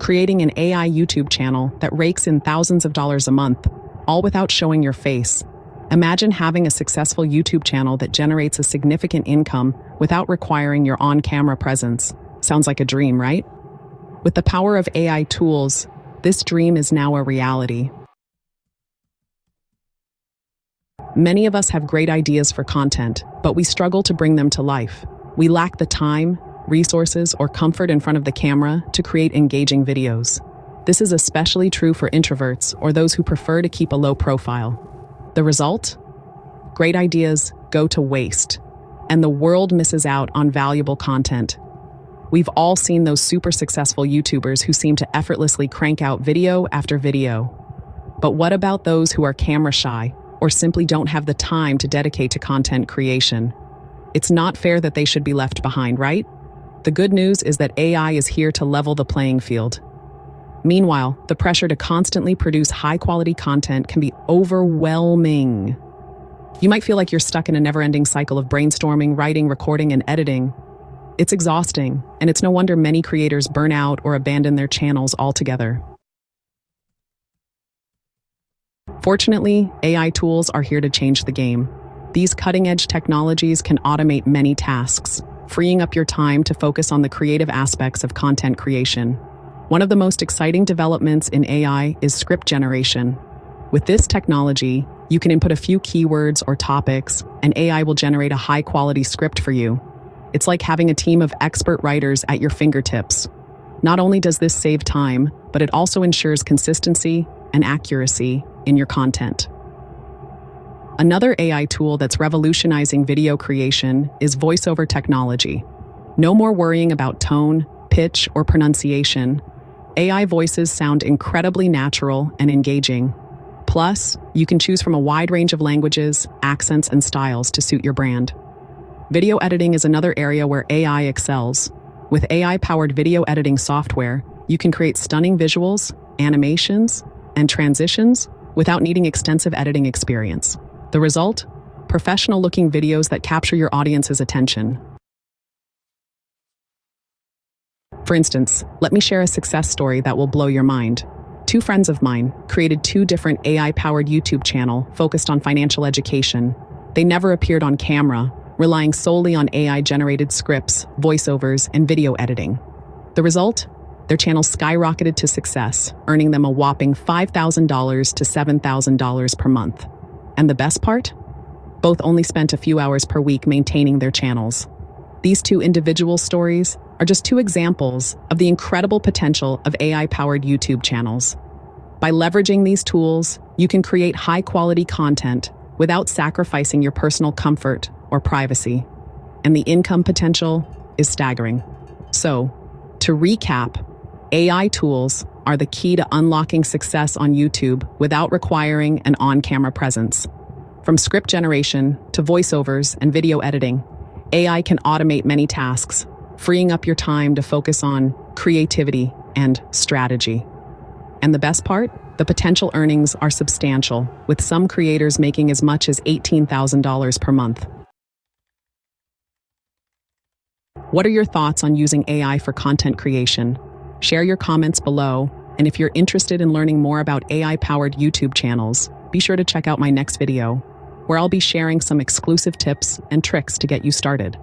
creating an AI YouTube channel that rakes in thousands of dollars a month, all without showing your face. Imagine having a successful YouTube channel that generates a significant income without requiring your on-camera presence. Sounds like a dream, right? With the power of AI tools, this dream is now a reality. Many of us have great ideas for content, but we struggle to bring them to life. We lack the time, resources, or comfort in front of the camera to create engaging videos. This is especially true for introverts or those who prefer to keep a low profile. The result? Great ideas go to waste, and the world misses out on valuable content. We've all seen those super successful YouTubers who seem to effortlessly crank out video after video. But what about those who are camera shy or simply don't have the time to dedicate to content creation? It's not fair that they should be left behind, right? The good news is that AI is here to level the playing field. Meanwhile, the pressure to constantly produce high-quality content can be overwhelming. You might feel like you're stuck in a never-ending cycle of brainstorming, writing, recording, and editing. It's exhausting, and it's no wonder many creators burn out or abandon their channels altogether. Fortunately, AI tools are here to change the game. These cutting-edge technologies can automate many tasks, freeing up your time to focus on the creative aspects of content creation. One of the most exciting developments in AI is script generation. With this technology, you can input a few keywords or topics, and AI will generate a high-quality script for you. It's like having a team of expert writers at your fingertips. Not only does this save time, but it also ensures consistency and accuracy in your content. Another AI tool that's revolutionizing video creation is voiceover technology. No more worrying about tone, pitch, or pronunciation. AI voices sound incredibly natural and engaging. Plus, you can choose from a wide range of languages, accents, and styles to suit your brand. Video editing is another area where AI excels. With AI-powered video editing software, you can create stunning visuals, animations, and transitions without needing extensive editing experience. The result? Professional-looking videos that capture your audience's attention. For instance, let me share a success story that will blow your mind. Two friends of mine created two different AI-powered YouTube channels focused on financial education. They never appeared on camera, relying solely on AI-generated scripts, voiceovers, and video editing. The result? Their channels skyrocketed to success, earning them a whopping $5,000 to $7,000 per month. And the best part? Both only spent a few hours per week maintaining their channels. These two individual stories are just two examples of the incredible potential of AI-powered YouTube channels. By leveraging these tools, you can create high-quality content without sacrificing your personal comfort or privacy. And the income potential is staggering. So, to recap, AI tools are the key to unlocking success on YouTube without requiring an on-camera presence. From script generation to voiceovers and video editing, AI can automate many tasks, freeing up your time to focus on creativity and strategy. And the best part? The potential earnings are substantial, with some creators making as much as $18,000 per month. What are your thoughts on using AI for content creation? Share your comments below, and if you're interested in learning more about AI-powered YouTube channels, be sure to check out my next video, where I'll be sharing some exclusive tips and tricks to get you started.